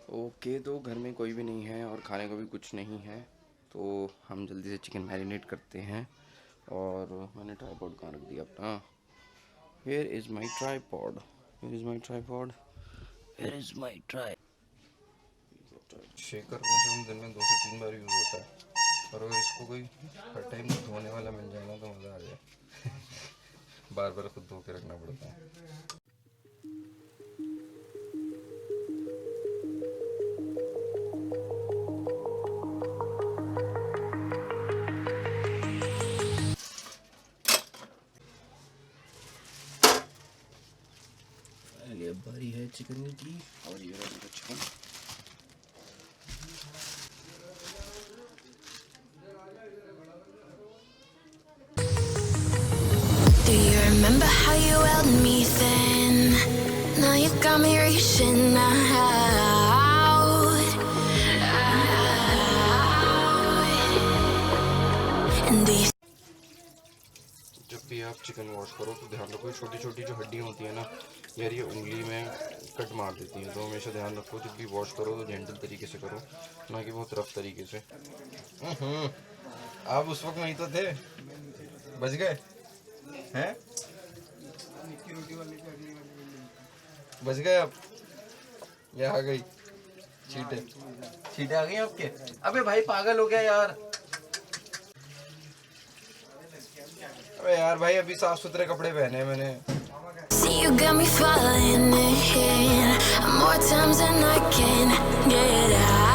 Okay, तो घर में कोई भी नहीं है और खाने को भी कुछ नहीं है, तो हम जल्दी से चिकन मैरिनेट करते हैं। और मैंने ट्राइपॉड कहाँ रख दिया अपना? Where is my tripod? Where is my tripod? Where is my try? शेकर कम से कम दिन में 2 से 3 बार यूज़ होता है, और अगर इसको कोई हर टाइम धोने वाला मिल जाए ना तो मज़ा आ जाए। बार बार खुद धो के रखना पड़ता है। ये बारी है चिकन की, और ये वाली chicken. Do you remember how you held me then? Now you got me reaching out. And these जब भी आप चिकन वॉश करो तो ध्यान रखो, छोटी छोटी जो हड्डियाँ होती है ना यार, ये उंगली में कट मार देती हैं। तो हमेशा ध्यान रखो, जब भी वॉश करो तो जेंटल तरीके से करो, ना कि बहुत रफ तरीके से। आप उस वक्त नहीं तो थे, बच गए हैं? बच गए आप? ये आ गई चीटे, चीटे आ गई आपके। अबे भाई पागल हो गया यार। अबे यार भाई, अभी साफ सुथरे कपड़े पहने हैं मैंने। see you got me falling in more times than I can get out.